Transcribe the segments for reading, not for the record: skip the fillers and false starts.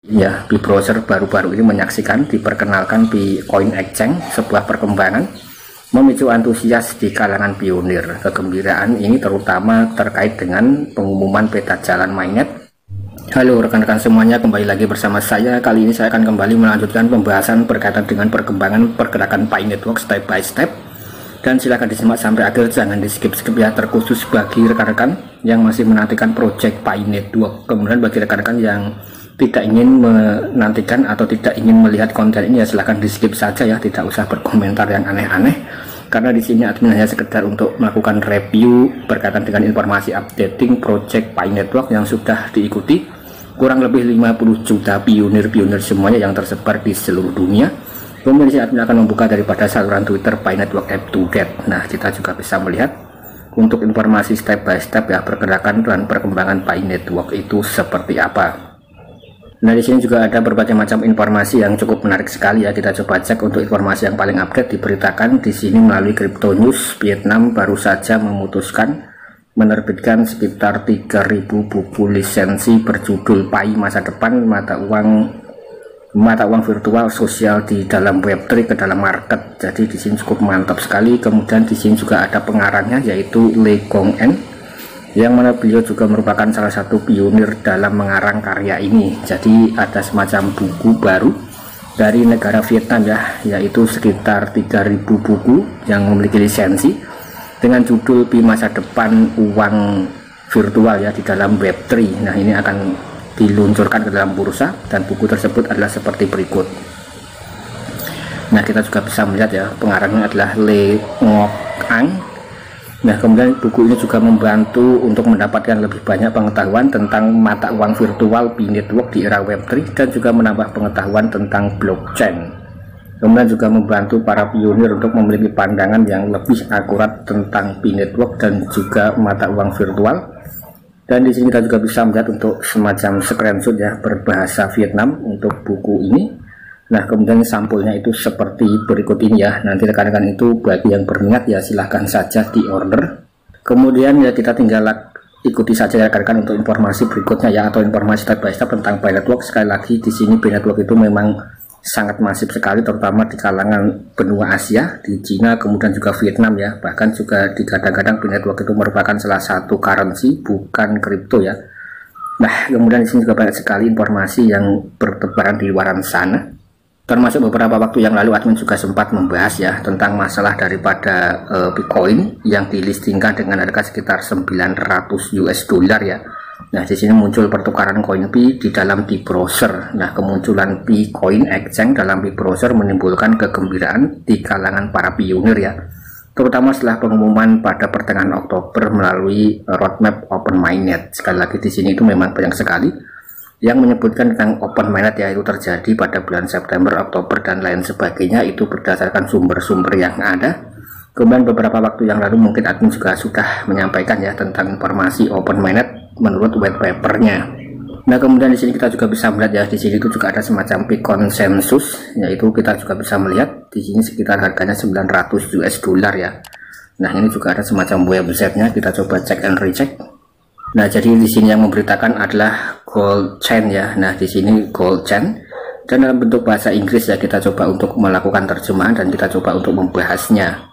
Ya, Pi Browser baru-baru ini menyaksikan diperkenalkan Pi Coin Exchange, sebuah perkembangan memicu antusias di kalangan pionir. Kegembiraan ini terutama terkait dengan pengumuman peta jalan mainnet. Halo rekan-rekan semuanya, kembali lagi bersama saya. Kali ini saya akan kembali melanjutkan pembahasan berkaitan dengan perkembangan pergerakan Pi Network step by step. Dan silahkan disimak sampai akhir, jangan di skip-skip ya, terkhusus bagi rekan-rekan yang masih menantikan project Pi Network. Kemudian bagi rekan-rekan yang tidak ingin menantikan atau tidak ingin melihat konten ini, ya silahkan di skip saja ya, tidak usah berkomentar yang aneh-aneh, karena di sini admin hanya sekedar untuk melakukan review berkaitan dengan informasi updating project Pi Network yang sudah diikuti kurang lebih 50 juta pionir-pionir semuanya yang tersebar di seluruh dunia. Kemudian di sini admin akan membuka daripada saluran Twitter Pi Network Up to Date. Nah, kita juga bisa melihat untuk informasi step by step ya, pergerakan dan perkembangan Pi Network itu seperti apa. Nah, di sini juga ada berbagai macam informasi yang cukup menarik sekali ya. Kita coba cek untuk informasi yang paling update. Diberitakan di sini melalui Crypto News, Vietnam baru saja memutuskan menerbitkan sekitar 3.000 buku lisensi berjudul Pi Masa Depan, mata uang virtual sosial di dalam Web3 ke dalam market. Jadi di sini cukup mantap sekali. Kemudian di sini juga ada pengarangnya, yaitu Lê Công Anh, yang mana beliau juga merupakan salah satu pionir dalam mengarang karya ini. Jadi ada semacam buku baru dari negara Vietnam ya, yaitu sekitar 3.000 buku yang memiliki lisensi dengan judul Pi Masa Depan Uang Virtual ya di dalam Web3. Nah, ini akan diluncurkan ke dalam bursa dan buku tersebut adalah seperti berikut. Nah, kita juga bisa melihat ya, pengarangnya adalah Lê Công Anh. Nah, kemudian buku ini juga membantu untuk mendapatkan lebih banyak pengetahuan tentang mata uang virtual Pi Network di era Web3 dan juga menambah pengetahuan tentang blockchain. Kemudian juga membantu para pionir untuk memiliki pandangan yang lebih akurat tentang Pi Network dan juga mata uang virtual. Dan di sini kita juga bisa melihat untuk semacam screenshot ya berbahasa Vietnam untuk buku ini. Nah, kemudian sampulnya itu seperti berikut ini ya. Nanti rekan-rekan itu bagi yang berminat ya silahkan saja di order. Kemudian ya kita tinggal ikuti saja rekan-rekan untuk informasi berikutnya ya, atau informasi step by step tentang Pi Network. Sekali lagi di sini Pi Network itu memang sangat masif sekali, terutama di kalangan benua Asia, di Cina, kemudian juga Vietnam ya. Bahkan juga digadang-gadang Pi Network itu merupakan salah satu currency, bukan kripto ya. Nah, kemudian di sini juga banyak sekali informasi yang bertebaran di luar sana. Termasuk beberapa waktu yang lalu admin juga sempat membahas ya tentang masalah daripada Bitcoin yang dilistingkan dengan harga sekitar 900 US dollar ya. Nah, di sini muncul pertukaran koin Pi di dalam Pi Browser. Nah, kemunculan Pi Coin Exchange dalam Pi Browser menimbulkan kegembiraan di kalangan para pionir ya, terutama setelah pengumuman pada pertengahan Oktober melalui roadmap Open Mainnet. Sekali lagi di sini itu memang banyak sekali yang menyebutkan tentang open mainnet ya, itu terjadi pada bulan September, Oktober dan lain sebagainya. Itu berdasarkan sumber-sumber yang ada. Kemudian beberapa waktu yang lalu mungkin admin juga sudah menyampaikan ya tentang informasi open mainnet menurut white papernya. Nah, kemudian di sini kita juga bisa melihat ya, di sini itu juga ada semacam Pi konsensus, yaitu kita juga bisa melihat di sini sekitar harganya 900 US dollar ya. Nah, ini juga ada semacam websitenya, kita coba cek and recheck. Nah, jadi di sini yang memberitakan adalah Gold Chain ya. Nah, di sini Gold Chain dan dalam bentuk bahasa Inggris ya, kita coba untuk melakukan terjemahan dan kita coba untuk membahasnya.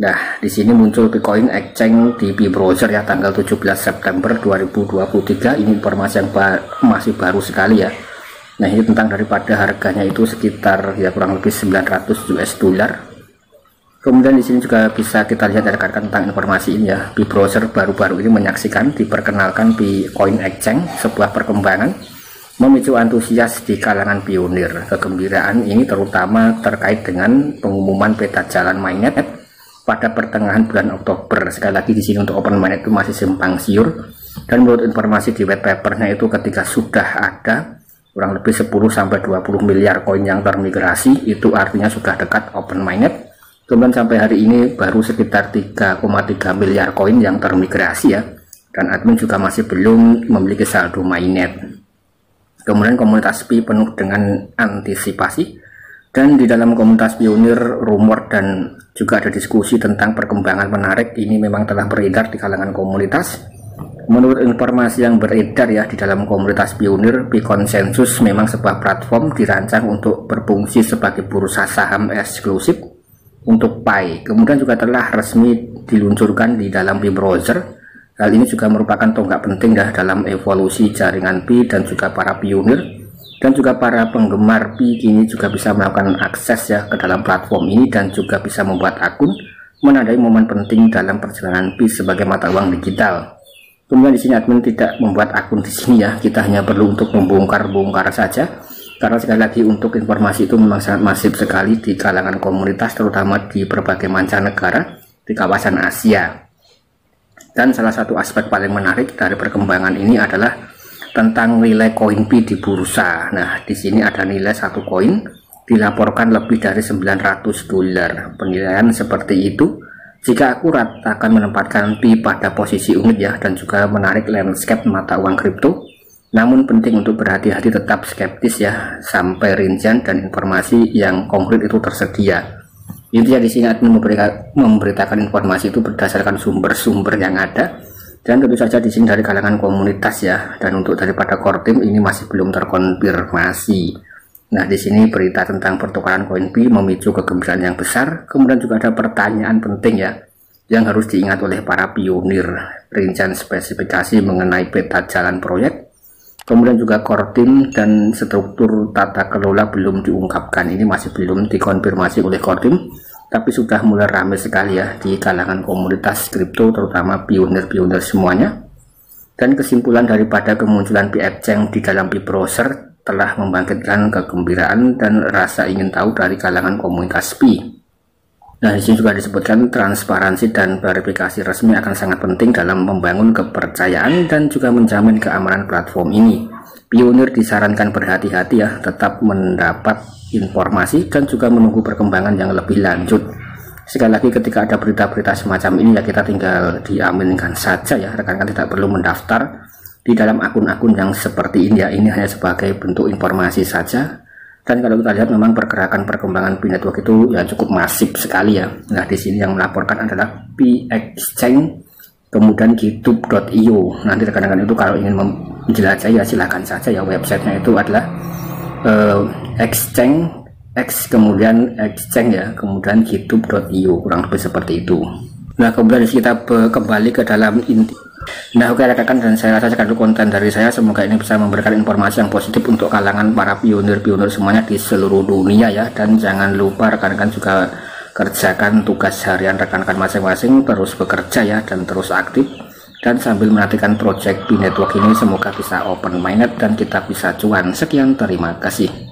Nah, di sini muncul Pi Coin Exchange di Pi Browser ya tanggal 17 September 2023. Ini informasi yang masih baru sekali ya. Nah, ini tentang daripada harganya itu sekitar ya kurang lebih 900 US dollar. Kemudian di sini juga bisa kita lihat rekan-rekan tentang informasi ini ya. Pi Browser baru-baru ini menyaksikan diperkenalkan Pi Coin Exchange, sebuah perkembangan memicu antusias di kalangan pionir. Kegembiraan ini terutama terkait dengan pengumuman peta jalan mainnet pada pertengahan bulan Oktober. Sekali lagi di sini untuk open mainnet itu masih simpang siur, dan menurut informasi di white papernya itu ketika sudah ada kurang lebih 10-20 miliar koin yang termigrasi, itu artinya sudah dekat open mainnet. Kemudian sampai hari ini baru sekitar 3,3 miliar koin yang termigrasi ya, dan admin juga masih belum memiliki saldo mainnet. Kemudian komunitas Pi penuh dengan antisipasi, dan di dalam komunitas pionir rumor dan juga ada diskusi tentang perkembangan menarik ini memang telah beredar di kalangan komunitas. Menurut informasi yang beredar ya di dalam komunitas Pionir, Pi Konsensus memang sebuah platform dirancang untuk berfungsi sebagai bursa saham eksklusif untuk Pi. Kemudian juga telah resmi diluncurkan di dalam Pi browser. Hal ini juga merupakan tonggak penting ya dalam evolusi jaringan Pi, dan juga para pionir dan juga para penggemar Pi kini juga bisa melakukan akses ya ke dalam platform ini, dan juga bisa membuat akun, menandai momen penting dalam perjalanan Pi sebagai mata uang digital. Kemudian di sini admin tidak membuat akun di sini ya, kita hanya perlu untuk membongkar-bongkar saja, karena sekali lagi untuk informasi itu memang sangat masif sekali di kalangan komunitas, terutama di berbagai mancanegara di kawasan Asia. Dan salah satu aspek paling menarik dari perkembangan ini adalah tentang nilai koin Pi di bursa. Nah, di sini ada nilai satu koin dilaporkan lebih dari $900. Penilaian seperti itu jika akurat akan menempatkan Pi pada posisi unit ya, dan juga menarik landscape mata uang kripto. Namun penting untuk berhati-hati, tetap skeptis ya sampai rincian dan informasi yang konkret itu tersedia. Intinya di sini admin memberitakan informasi itu berdasarkan sumber-sumber yang ada, dan tentu saja di sini dari kalangan komunitas ya. Dan untuk daripada core team ini masih belum terkonfirmasi. Nah, di sini berita tentang pertukaran koin Pi memicu kegembiraan yang besar. Kemudian juga ada pertanyaan penting ya yang harus diingat oleh para pionir. Rincian spesifikasi mengenai peta jalan proyek, kemudian juga core team dan struktur tata kelola belum diungkapkan. Ini masih belum dikonfirmasi oleh core team, tapi sudah mulai ramai sekali ya di kalangan komunitas kripto, terutama pionir-pionir semuanya. Dan kesimpulan daripada kemunculan Pi Exchange di dalam Pi browser telah membangkitkan kegembiraan dan rasa ingin tahu dari kalangan komunitas Pi. Nah, di sini juga disebutkan transparansi dan verifikasi resmi akan sangat penting dalam membangun kepercayaan dan juga menjamin keamanan platform ini. Pionir disarankan berhati-hati ya, tetap mendapat informasi dan juga menunggu perkembangan yang lebih lanjut. Sekali lagi, ketika ada berita-berita semacam ini ya, kita tinggal diaminkan saja ya, rekan-rekan tidak perlu mendaftar di dalam akun-akun yang seperti ini ya. Ini hanya sebagai bentuk informasi saja. Dan kalau kita lihat memang pergerakan perkembangan Pi Network itu ya cukup masif sekali ya. Nah, di sini yang melaporkan adalah Pi Exchange, kemudian github.io. Nanti rekan-rekan itu kalau ingin menjelajahi ya silahkan saja ya, websitenya itu adalah exchange X kemudian exchange ya, kemudian github.io, kurang lebih seperti itu. Nah, kemudian kita kembali ke dalam inti. Nah, oke rekan-rekan, dan saya rasa sekian konten dari saya. Semoga ini bisa memberikan informasi yang positif untuk kalangan para pionir-pionir semuanya di seluruh dunia ya. Dan jangan lupa rekan-rekan juga kerjakan tugas harian rekan-rekan masing-masing, terus bekerja ya, dan terus aktif, dan sambil menantikan project Pi Network ini semoga bisa open minded dan kita bisa cuan. Sekian, terima kasih.